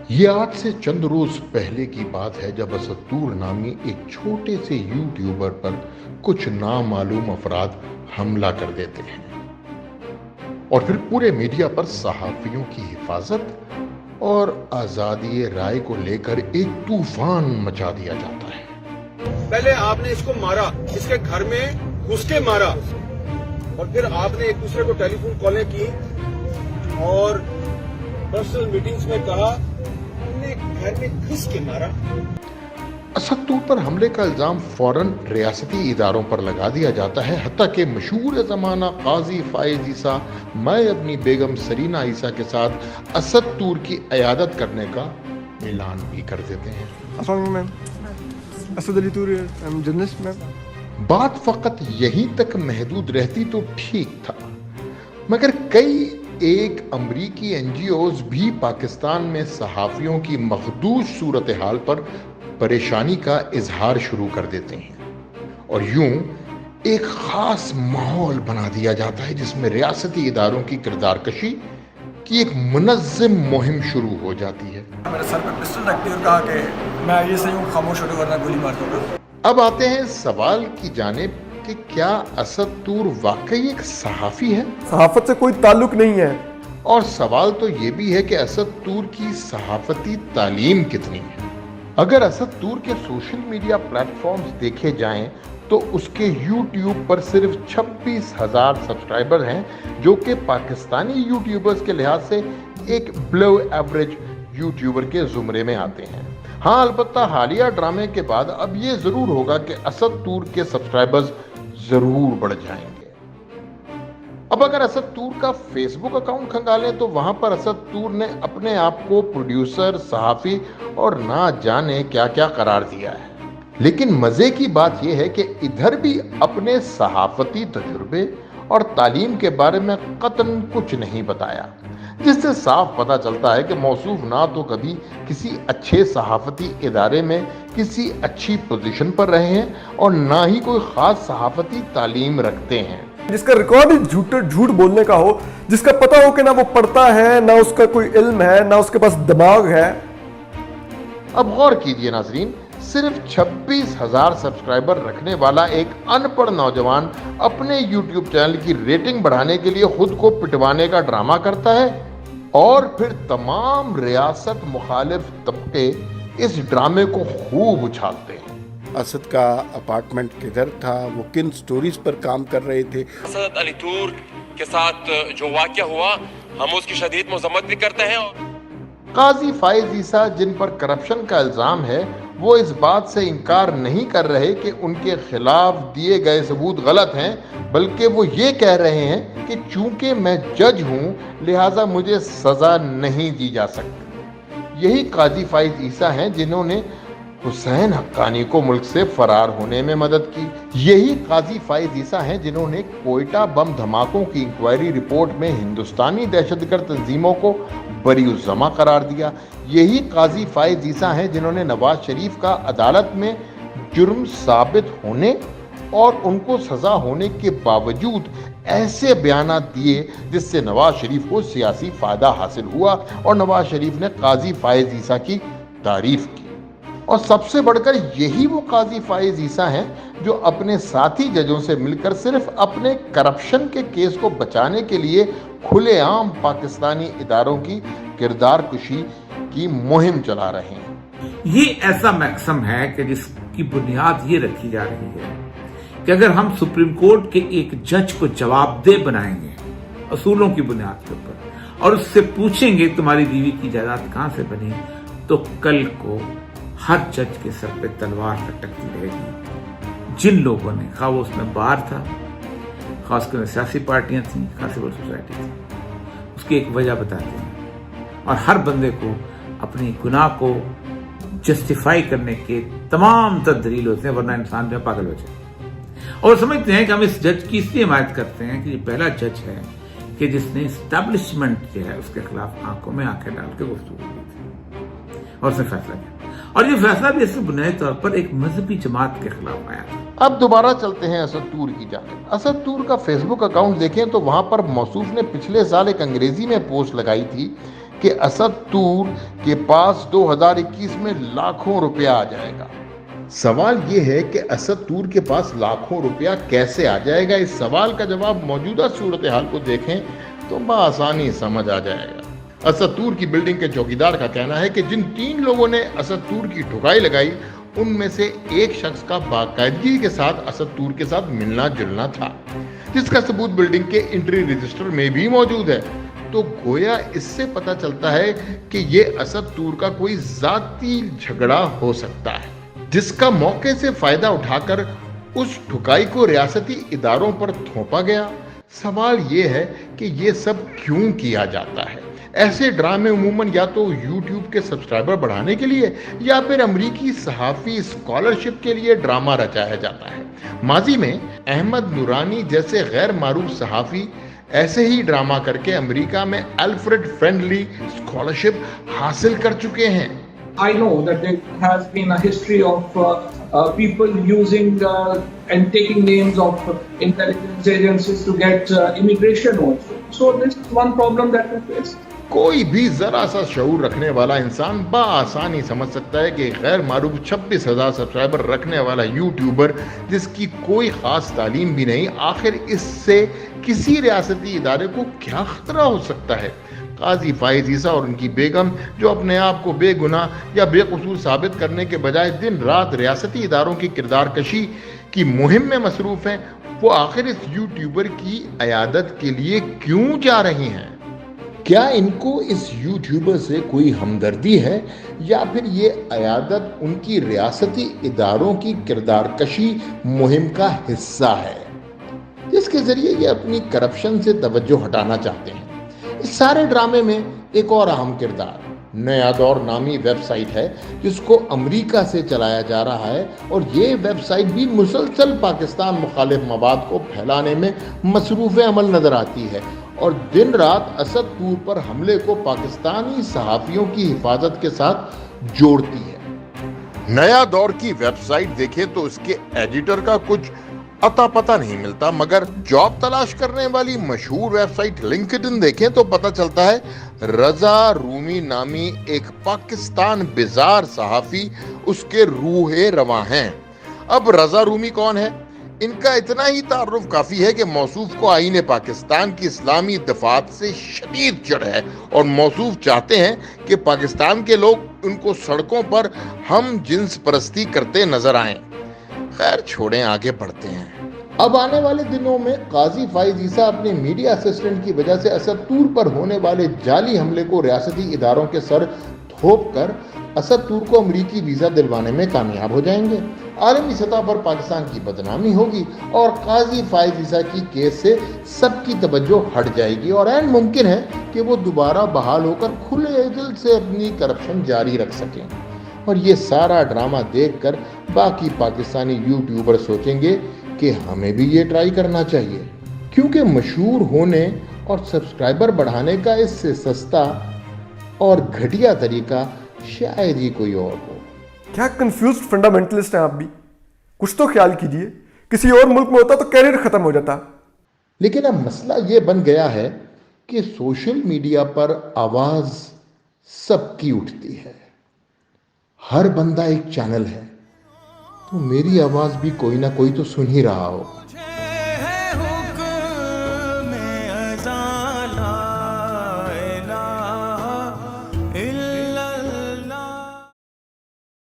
ये आज से चंद रोज पहले की बात है जब असदूर नामी एक छोटे से यूट्यूबर पर कुछ नामालूम अफराद हमला कर देते हैं और फिर पूरे मीडिया पर सहाफियों की हिफाजत और आजादी राय को लेकर एक तूफान मचा दिया जाता है। पहले आपने इसको मारा, इसके घर में घुस के मारा और फिर आपने एक दूसरे को टेलीफोन कॉलें की और पर्सनल मीटिंग्स में कहा हमने घर में घुस के मारा। असदूर पर हमले का इल्जाम फौरन रियासती इदारों पर लगा दिया जाता है, हत्ता कि मशहूर ज़माना काजी फाइज ईसा मैं अपनी बेगम सरीना ईसा के साथ असदूर की इयादत करने का ऐलान भी कर देते हैं। असद अली तूर, जर्नलिस्ट मैम। बात फकत यहीं तक महदूद रहती तो ठीक था, मगर कई एक अमरीकी एनजीओज भी पाकिस्तान में सहाफियों की मखदूश सूरत हाल पर परेशानी का इजहार शुरू कर देते हैं और यूं एक खास माहौल बना दिया जाता है जिसमें रियासती इदारों की किरदार कशी की एक मुनज़्ज़म मुहिम शुरू हो जाती है। मेरे सर पे पिस्टल रखती और कहा कि मैं ये सही हूँ, खामोश होकर वरना गोली मार दूंगा। अब आते हैं सवाल की जानिब कि क्या असदूर वाकई एक सहाफी है? सहाफत से कोई ताल्लुक नहीं है। और सवाल तो ये भी है कि असदूर की सहाफती तालीम कितनी है? अगर असदूर के सोशल मीडिया प्लेटफॉर्म्स देखे जाएं तो उसके यूट्यूब पर सिर्फ 26,000 सब्सक्राइबर हैं, जो कि पाकिस्तानी यूट्यूबर्स के लिहाज से एक बिलो एवरेज यूट्यूबर के जुमरे में आते हैं। हाँ, अलबत्ता हालिया ड्रामे के बाद अब ये जरूर होगा कि असदूर के सब्सक्राइबर्स जरूर बढ़ जाएंगे। अब अगर असदूर का फेसबुक अकाउंट खंगालें तो वहां पर असदूर ने अपने आप को प्रोड्यूसर, सहाफी और ना जाने क्या क्या करार दिया है। लेकिन मजे की बात यह है कि इधर भी अपने सहाफती तजुर्बे और तालीम के बारे में कतन कुछ नहीं बताया, जिससे साफ पता चलता है कि मौसूफ ना तो कभी किसी अच्छे सहाफती इदारे में किसी अच्छी पोजीशन पर रहे हैं और ना ही कोई खास सहाफती तालीम रखते हैं। जिसका रिकॉर्ड ही झूठ बोलने का हो, जिसका पता हो कि ना वो पढ़ता है, ना उसका कोई इल्म है, ना उसके पास दिमाग है। अब गौर कीजिए नाजरीन, सिर्फ 26,000 सब्सक्राइबर रखने वाला एक अनपढ़ नौजवान अपने YouTube चैनल की रेटिंग बढ़ाने के लिए खुद को पिटवाने का ड्रामा करता है और फिर तमाम रियासत मुखालिफ तबके इस ड्रामे को खूब उछालते हैं। असद का अपार्टमेंट किधर था, वो किन स्टोरीज पर काम कर रहे थे। असद अली तूर के साथ जो वाक़या हुआ, हम उसकी शदीद मज़म्मत भी करते हैं। काजी फाइज ईसा, जिन पर करप्शन का इल्जाम है, वो इस बात से इनकार नहीं कर रहे कि उनके खिलाफ दिए गए सबूत गलत हैं, बल्कि वो ये कह रहे हैं कि चूंकि मैं जज हूं लिहाजा मुझे सजा नहीं दी जा सकती। यही काजी फाइज ईसा हैं जिन्होंने हुसैन हक्कानी को मुल्क से फरार होने में मदद की। यही काजी फाइज ईसा हैं जिन्होंने कोयटा बम धमाकों की इंक्वायरी रिपोर्ट में हिंदुस्तानी दहशतगर्द तंजीमों को बरीउज़्ज़मा करार दिया। यही काजी फाइज ईसा हैं जिन्होंने नवाज शरीफ का अदालत में जुर्म साबित होने और उनको सजा होने के बावजूद ऐसे बयानात दिए जिससे नवाज शरीफ को सियासी फायदा हासिल हुआ और नवाज शरीफ ने काजी फाइज ईसा की तारीफ की। और सबसे बढ़कर यही वो काजी फाइज ईसा हैं जो अपने साथी जजों से मिलकर सिर्फ अपने करप्शन के केस को बचाने के लिए खुलेआम पाकिस्तानी इदारों की किरदार कुशी की मुहिम चला रहे हैं। ये ऐसा मैक्सम है कि जिसकी बुनियाद ये रखी जा रही है कि अगर हम सुप्रीम कोर्ट के एक जज को जवाबदेह बनाएंगे असूलों की बुनियाद के ऊपर और उससे पूछेंगे तुम्हारी बीवी की जायदाद कहां से बनी, तो कल को हर जज के सर पे तलवार लटकती रहेगी। जिन लोगों ने, खा वो उसमें बार था, खासकर सियासी पार्टियां थी, खास सिविल सोसाइटी थी, उसकी एक वजह बताते हैं और हर बंदे को अपनी गुनाह को जस्टिफाई करने के तमाम दलील होते हैं, वरना इंसान जो पागल हो जाए। और समझते हैं कि हम इस जज की इसलिए हिमायत करते हैं कि ये पहला जज है कि जिसने एस्टैब्लिशमेंट जो है उसके खिलाफ आंखों में आंखें डाल के गुफ्तगू की थी और उसने फैसला किया। और ये फैसला भी इससे बुनियादी तौर पर एक मजहबी जमात के खिलाफ आया था। अब दोबारा चलते हैं असदूर की जानिब। असदूर का फेसबुक अकाउंट देखें तो वहां पर मौसूफ ने पिछले साल एक अंग्रेजी में पोस्ट लगाई थी کہ اسد طور کے پاس 2021 میں لاکھوں روپیہ آ جائے گا۔ سوال یہ ہے کہ اسد طور کے پاس لاکھوں روپیہ کیسے آ جائے گا؟ اس سوال کا جواب موجودہ صورتحال کو دیکھیں تو بآسانی سمجھ آ جائے گا۔ اسد طور کی بلڈنگ کے چوکیدار کا کہنا ہے کہ جن 3 لوگوں نے اسد طور کی ٹھکائی لگائی ان میں سے ایک شخص کا باقاعدگی کے ساتھ اسد طور کے ساتھ ملنا جلنا تھا، جس کا ثبوت بلڈنگ کے انٹری رجسٹر میں بھی موجود ہے۔ تو گویا اس سے پتہ چلتا ہے کہ یہ اسد طور کا کوئی ذاتی جھگڑا ہو سکتا ہے، جس کا موقع سے فائدہ اٹھا کر اس ٹھکائی کو ریاستی اداروں پر تھوپا گیا۔ سوال یہ ہے کہ یہ سب کیوں کیا جاتا ہے؟ ایسے ڈرامے عموماً یا تو یوٹیوب کے سبسکرائبر بڑھانے کے لیے یا پھر امریکی صحافی اسکالرشپ کے لیے ڈرامہ رچایا جاتا ہے۔ ماضی میں احمد نورانی جیسے غیر معروف صحافی ایسے ہی ڈرامہ کر کے امریکہ میں الفریڈ فرینڈلی اسکالرشپ حاصل کر چکے ہیں۔ I know that there has been a history of people using and taking names of intelligence agencies to get immigration also. So this is one problem that we face. کوئی بھی ذرا سا شعور رکھنے والا انسان بآسانی سمجھ سکتا ہے کہ غیر معروف 26,000 سبسکرائبر رکھنے والا یوٹیوبر جس کی کوئی خاص تعلیم بھی نہیں، آخر اس سے کسی ریاستی ادارے کو کیا خطرہ ہو سکتا ہے؟ قاضی فائز عیسیٰ اور ان کی بیگم جو اپنے آپ کو بے گناہ یا بے قصور ثابت کرنے کے بجائے دن رات ریاستی اداروں کی کردار کشی کی مہم میں مصروف ہیں، وہ آخر اس یوٹیوبر کی عیادت کے لیے کیوں جا رہی ہیں؟ کیا ان کو اس یوٹیوبر سے کوئی ہمدردی ہے یا پھر یہ عیادت ان کی ریاستی اداروں کی کردار کشی مہم کا حصہ ہے، جس کے ذریعے یہ اپنی کرپشن سے توجہ ہٹانا چاہتے ہیں؟ اس سارے ڈرامے میں ایک اور اہم کردار نیا دور نامی ویب سائٹ ہے، جس کو امریکہ سے چلایا جا رہا ہے، اور یہ ویب سائٹ بھی مسلسل پاکستان مخالف مواد کو پھیلانے میں مصروف عمل نظر آتی ہے اور دن رات اسد طور پر حملے کو پاکستانی صحافیوں کی حفاظت کے ساتھ جوڑتی ہے۔ نیا دور کی ویب سائٹ دیکھیں تو اس کے ایڈیٹر کا کچھ عطا پتہ نہیں ملتا، مگر جاب تلاش کرنے والی مشہور ویب سائٹ لنکڈن دیکھیں تو پتہ چلتا ہے رضا رومی نامی ایک پاکستان بیزار صحافی اس کے روح رواں ہیں۔ اب رضا رومی کون ہے؟ ان کا اتنا ہی تعارف کافی ہے کہ موصوف کو آئین پاکستان کی اسلامی دفعات سے شدید چڑھ ہے اور موصوف چاہتے ہیں کہ پاکستان کے لوگ ان کو سڑکوں پر ہم جنس پرستی کرتے نظر آئیں۔ خیر چھوڑیں، آگے بڑھتے ہیں۔ اب آنے والے دنوں میں قاضی فائز عیسیٰ اپنے میڈیا اسسٹنٹ کی وجہ سے اسد طور پر ہونے والے جعلی حملے کو ریاستی اداروں کے سر تھوپ کر اسد طور کو امریکی ویزا دلوانے میں کامیاب ہو جائیں گے۔ عالمی سطح پر پاکستان کی بدنامی ہوگی اور قاضی فائز عیسیٰ کی کیس سے سب کی توجہ ہٹ جائے گی اور عین ممکن ہے کہ وہ دوبارہ بحال ہو کر کھلے دل سے اپنی کرپشن جاری رکھ سکیں۔ اور یہ سارا ڈرامہ دیکھ کر باقی پاکستانی یوٹیوبر سوچیں گے کہ ہمیں بھی یہ ٹرائی کرنا چاہیے، کیونکہ مشہور ہونے اور سبسکرائبر بڑھانے کا اس سے سستا اور گھٹیا طریقہ شاید ہی کوئی اور ہو۔ کیا کنفیوزڈ فنڈامنٹلسٹ ہیں آپ بھی؟ کچھ تو خیال کیجئے، کسی اور ملک میں ہوتا تو کیریئر ختم ہو جاتا۔ لیکن اب مسئلہ یہ بن گیا ہے کہ سوشل میڈیا پر آواز سب کی اٹھتی ہے، ہر بندہ ایک چینل ہے، تو میری آواز بھی کوئی نہ کوئی تو سن ہی رہا ہو۔